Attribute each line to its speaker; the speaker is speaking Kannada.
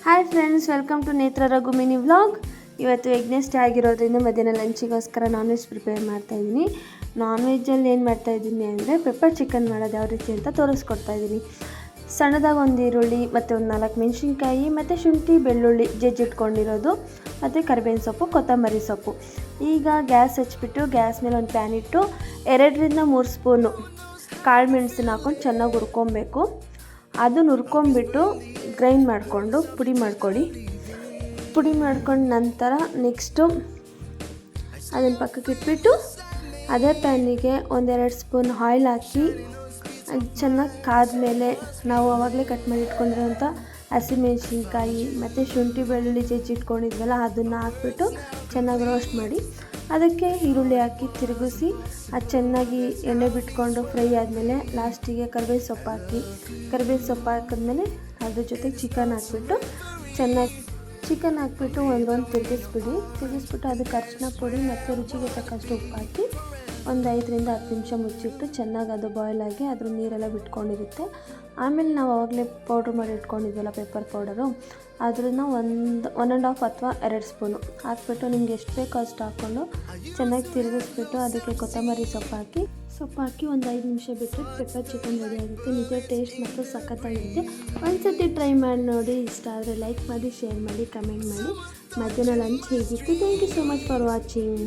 Speaker 1: ಹಾಯ್ ಫ್ರೆಂಡ್ಸ್, ವೆಲ್ಕಮ್ ಟು ನೇತ್ರ ರಘು ಮಿನಿ ವ್ಲಾಗ್. ಇವತ್ತು ವೆಗ್ನೆಸ್ಡೇ ಆಗಿರೋದ್ರಿಂದ ಮಧ್ಯಾಹ್ನ ಲಂಚಿಗೋಸ್ಕರ ನಾನ್ ವೆಜ್ ಪ್ರಿಪೇರ್ ಮಾಡ್ತಾಯಿದ್ದೀನಿ. ನಾನ್ ವೆಜ್ಜಲ್ಲಿ ಏನು ಮಾಡ್ತಾಯಿದ್ದೀನಿ ಅಂದರೆ ಪೆಪ್ಪರ್ ಚಿಕನ್ ಮಾಡೋದು ಯಾವ ರೀತಿ ಅಂತ ತೋರಿಸ್ಕೊಡ್ತಾಯಿದ್ದೀನಿ. ಸಣ್ಣದಾಗಿ ಒಂದು ಈರುಳ್ಳಿ ಮತ್ತು ಒಂದು 4 ಮೆಣಸಿನ್ಕಾಯಿ ಮತ್ತು ಶುಂಠಿ ಬೆಳ್ಳುಳ್ಳಿ ಜಜ್ಜಿಟ್ಕೊಂಡಿರೋದು ಮತ್ತು ಕರಿಬೇವಿನ ಸೊಪ್ಪು, ಕೊತ್ತಂಬರಿ ಸೊಪ್ಪು. ಈಗ ಗ್ಯಾಸ್ ಹಚ್ಬಿಟ್ಟು ಗ್ಯಾಸ್ ಮೇಲೆ ಒಂದು ಪ್ಯಾನ್ ಇಟ್ಟು 2ರಿಂದ 3 ಸ್ಪೂನು ಕಾಳು ಮೆಣಸನ್ನ ಹಾಕ್ಕೊಂಡು ಚೆನ್ನಾಗಿ ಹುರ್ಕೊಬೇಕು. ಅದನ್ನು ಹುರ್ಕೊಂಬಿಟ್ಟು ಗ್ರೈಂಡ್ ಮಾಡಿಕೊಂಡು ಪುಡಿ ಮಾಡ್ಕೊಳ್ಳಿ. ಪುಡಿ ಮಾಡ್ಕೊಂಡು ನಂತರ ನೆಕ್ಸ್ಟು ಅದನ್ನು ಪಕ್ಕಕ್ಕೆ ಇಟ್ಬಿಟ್ಟು ಅದೇ ಪ್ಯಾನಿಗೆ 1-2 ಸ್ಪೂನ್ ಆಯಿಲ್ ಹಾಕಿ ಅದು ಚೆನ್ನಾಗಿ ಕಾದ್ಮೇಲೆ ನಾವು ಆವಾಗಲೇ ಕಟ್ ಮಾಡಿ ಇಟ್ಕೊಂಡಿರೋಂಥ ಹಸಿಮೆಣಸಿನ್ಕಾಯಿ ಮತ್ತು ಶುಂಠಿ ಬೆಳ್ಳುಳ್ಳಿ ಜಜ್ಜಿಟ್ಕೊಂಡಿದ್ವಲ್ಲ ಅದನ್ನು ಹಾಕ್ಬಿಟ್ಟು ಚೆನ್ನಾಗಿ ರೋಸ್ಟ್ ಮಾಡಿ ಅದಕ್ಕೆ ಈರುಳ್ಳಿ ಹಾಕಿ ತಿರುಗಿಸಿ ಅದು ಚೆನ್ನಾಗಿ ಎಣ್ಣೆ ಬಿಟ್ಕೊಂಡು ಫ್ರೈ ಆದಮೇಲೆ ಲಾಸ್ಟಿಗೆ ಕರಿಬೇವು ಸೊಪ್ಪು ಹಾಕಿದ್ಮೇಲೆ ಅದ್ರ ಜೊತೆಗೆ ಚಿಕನ್ ಹಾಕ್ಬಿಟ್ಟು ಚೆನ್ನಾಗಿ ಚಿಕನ್ ಹಾಕ್ಬಿಟ್ಟು ಒಂದು ತಿರುಗಿಸ್ಬಿಟ್ಟು ಅದಕ್ಕೆ ಅರಿಶಿನ ಪುಡಿ ಮತ್ತು ರುಚಿಗೆ ತಕ್ಕಷ್ಟು ಉಪ್ಪು ಹಾಕಿ ಒಂದು 5ರಿಂದ 10 ನಿಮಿಷ ಮುಚ್ಚಿಟ್ಟು ಚೆನ್ನಾಗಿ ಅದು ಬಾಯ್ಲ್ ಆಗಿ ಅದ್ರ ನೀರೆಲ್ಲ ಬಿಟ್ಕೊಂಡಿರುತ್ತೆ. ಆಮೇಲೆ ನಾವು ಆವಾಗಲೇ ಪೌಡ್ರ್ ಮಾಡಿ ಇಟ್ಕೊಂಡಿದ್ವಲ್ಲ ಪೆಪ್ಪರ್ ಪೌಡರು, ಅದನ್ನು 1.5 ಅಥವಾ 2 ಸ್ಪೂನು ಹಾಕ್ಬಿಟ್ಟು ನಿಮ್ಗೆ ಎಷ್ಟು ಬೇಕೋ ಅಷ್ಟು ಹಾಕ್ಕೊಂಡು ಚೆನ್ನಾಗಿ ತಿರುಗಿಸ್ಬಿಟ್ಟು ಅದಕ್ಕೆ ಕೊತ್ತಂಬರಿ ಸೊಪ್ಪು ಹಾಕಿ ಒಂದು 5 ನಿಮಿಷ ಬಿಟ್ಟು ಪೆಪ್ಪರ್ ಚಿಕನ್ ರೆಡಿ ಆಗುತ್ತೆ. ನಿಜ ಟೇಸ್ಟ್ ಮತ್ತು ಸಖತ್ತಾಗಿರುತ್ತೆ. ಒಂದ್ಸತಿ ಟ್ರೈ ಮಾಡಿ ನೋಡಿ. ಇಷ್ಟ ಆದರೆ ಲೈಕ್ ಮಾಡಿ, ಶೇರ್ ಮಾಡಿ, ಕಮೆಂಟ್ ಮಾಡಿ. ಮಧ್ಯಾಹ್ನ ಲಂಚ್ ಹೇಗಿತ್ತು? Thank you so much for watching.